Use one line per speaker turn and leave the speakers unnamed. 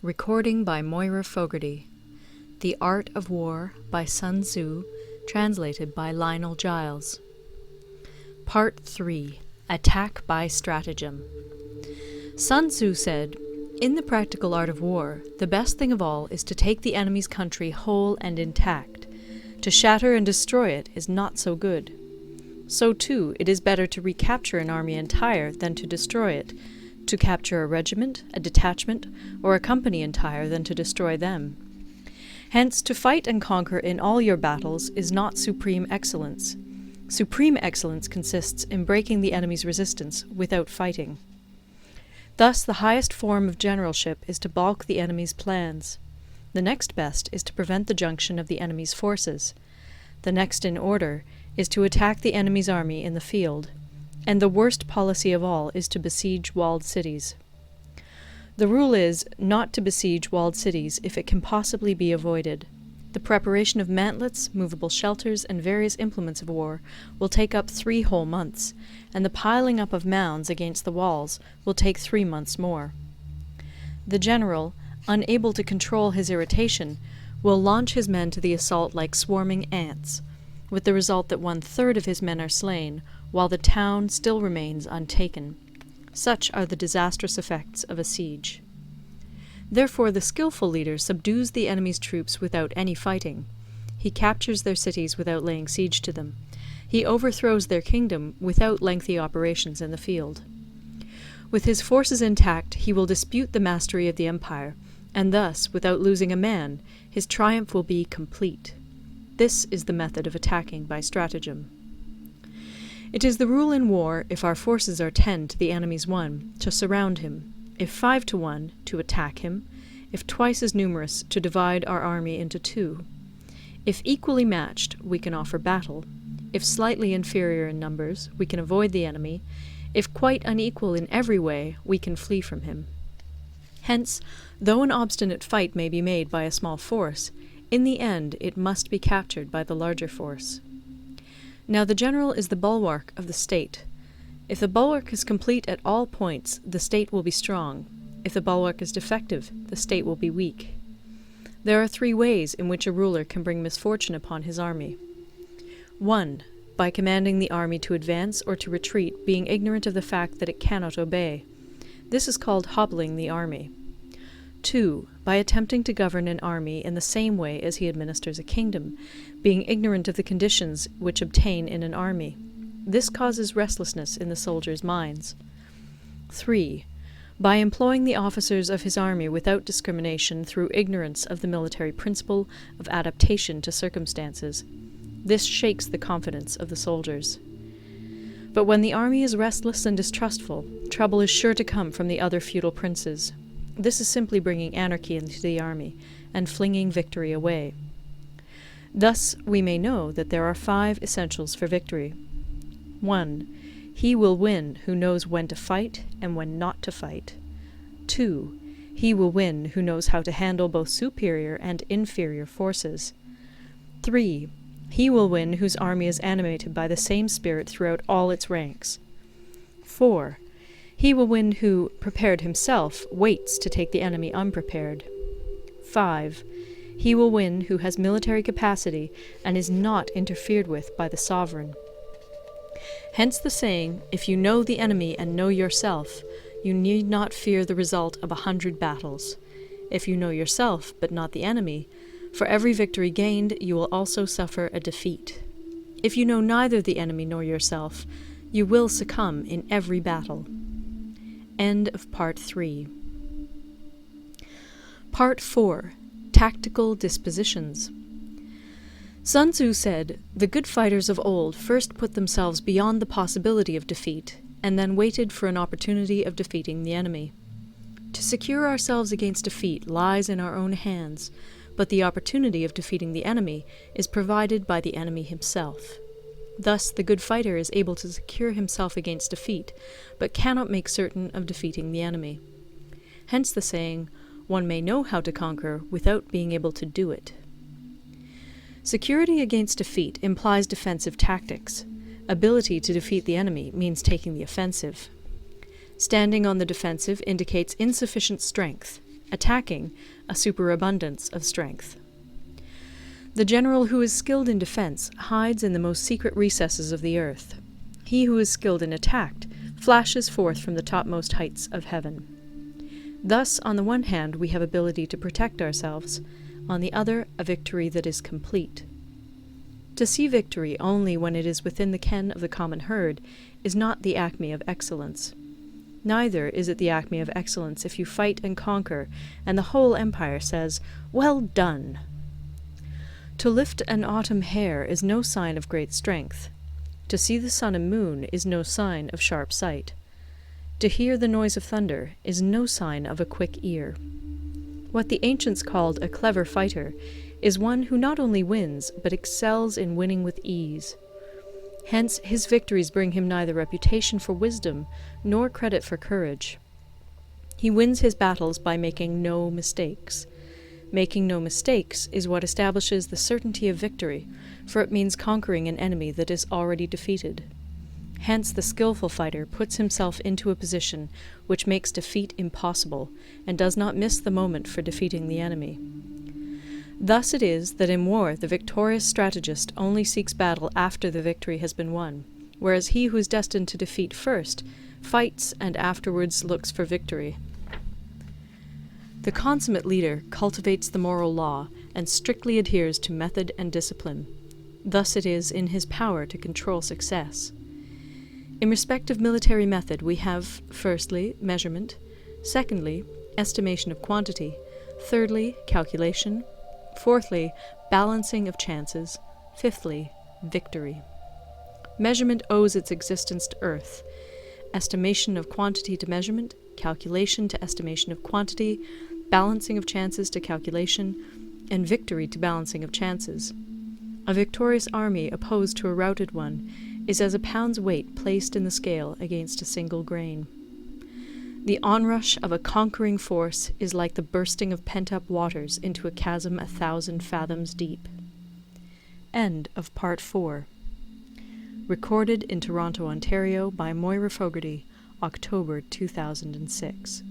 Recording by Moira Fogarty. The Art of War by Sun Tzu, translated by Lionel Giles. Part 3. Attack by Stratagem. Sun Tzu said, "In the practical art of war, the best thing of all is to take the enemy's country whole and intact. To shatter and destroy it is not so good. So too, it is better to recapture an army entire than to destroy it, to capture a regiment, a detachment, or a company entire than to destroy them. Hence, to fight and conquer in all your battles is not supreme excellence. Supreme excellence consists in breaking the enemy's resistance without fighting. Thus, the highest form of generalship is to balk the enemy's plans. The next best is to prevent the junction of the enemy's forces. The next in order is to attack the enemy's army in the field. And the worst policy of all is to besiege walled cities. The rule is not to besiege walled cities if it can possibly be avoided. The preparation of mantlets, movable shelters, and various implements of war will take up 3 whole months, and the piling up of mounds against the walls will take 3 months more. The general, unable to control his irritation, will launch his men to the assault like swarming ants, with the result that 1/3 of his men are slain, while the town still remains untaken. Such are the disastrous effects of a siege. Therefore the skilful leader subdues the enemy's troops without any fighting. He captures their cities without laying siege to them. He overthrows their kingdom without lengthy operations in the field. With his forces intact, he will dispute the mastery of the empire, and thus, without losing a man, his triumph will be complete. This is the method of attacking by stratagem. It is the rule in war, if our forces are 10 to the enemy's 1, to surround him; if 5 to 1, to attack him; if twice as numerous, to divide our army into 2. If equally matched, we can offer battle; if slightly inferior in numbers, we can avoid the enemy; if quite unequal in every way, we can flee from him. Hence, though an obstinate fight may be made by a small force, in the end it must be captured by the larger force. Now the general is the bulwark of the state. If the bulwark is complete at all points, the state will be strong. If the bulwark is defective, the state will be weak. There are 3 ways in which a ruler can bring misfortune upon his army. 1. By commanding the army to advance or to retreat, being ignorant of the fact that it cannot obey. This is called hobbling the army. 2. By attempting to govern an army in the same way as he administers a kingdom, being ignorant of the conditions which obtain in an army. This causes restlessness in the soldiers' minds. 3. By employing the officers of his army without discrimination through ignorance of the military principle of adaptation to circumstances. This shakes the confidence of the soldiers. But when the army is restless and distrustful, trouble is sure to come from the other feudal princes. This is simply bringing anarchy into the army, and flinging victory away. Thus we may know that there are 5 essentials for victory. 1. He will win who knows when to fight and when not to fight. 2. He will win who knows how to handle both superior and inferior forces. 3. He will win whose army is animated by the same spirit throughout all its ranks. 4. He will win who, prepared himself, waits to take the enemy unprepared. 5. He will win who has military capacity and is not interfered with by the sovereign. Hence the saying, if you know the enemy and know yourself, you need not fear the result of 100 battles. If you know yourself, but not the enemy, for every victory gained you will also suffer a defeat. If you know neither the enemy nor yourself, you will succumb in every battle. End of Part 3. Part 4. Tactical Dispositions. Sun Tzu said, "The good fighters of old first put themselves beyond the possibility of defeat, and then waited for an opportunity of defeating the enemy. To secure ourselves against defeat lies in our own hands, but the opportunity of defeating the enemy is provided by the enemy himself. Thus the good fighter is able to secure himself against defeat, but cannot make certain of defeating the enemy. Hence the saying, one may know how to conquer without being able to do it." Security against defeat implies defensive tactics. Ability to defeat the enemy means taking the offensive. Standing on the defensive indicates insufficient strength. attacking a superabundance of strength. The general who is skilled in defense hides in the most secret recesses of the earth. He who is skilled in attack flashes forth from the topmost heights of heaven. Thus, on the one hand, we have ability to protect ourselves, on the other, a victory that is complete. To see victory only when it is within the ken of the common herd is not the acme of excellence. Neither is it the acme of excellence if you fight and conquer, and the whole empire says, "Well done!" To lift an autumn hair is no sign of great strength. To see the sun and moon is no sign of sharp sight. To hear the noise of thunder is no sign of a quick ear. What the ancients called a clever fighter is one who not only wins, but excels in winning with ease. Hence his victories bring him neither reputation for wisdom nor credit for courage. He wins his battles by making no mistakes. Making no mistakes is what establishes the certainty of victory, for it means conquering an enemy that is already defeated. Hence the skillful fighter puts himself into a position which makes defeat impossible, and does not miss the moment for defeating the enemy. Thus it is that in war the victorious strategist only seeks battle after the victory has been won, whereas he who is destined to defeat first fights and afterwards looks for victory. The consummate leader cultivates the moral law and strictly adheres to method and discipline. Thus it is in his power to control success. In respect of military method we have, firstly, measurement, secondly, estimation of quantity, thirdly, calculation, fourthly, balancing of chances, fifthly, victory. Measurement owes its existence to earth, estimation of quantity to measurement, calculation to estimation of quantity, balancing of chances to calculation, and victory to balancing of chances. A victorious army opposed to a routed one is as a pound's weight placed in the scale against a single grain. The onrush of a conquering force is like the bursting of pent-up waters into a chasm 1,000 fathoms deep. End of Part 4. Recorded in Toronto, Ontario by Moira Fogarty, October 2006.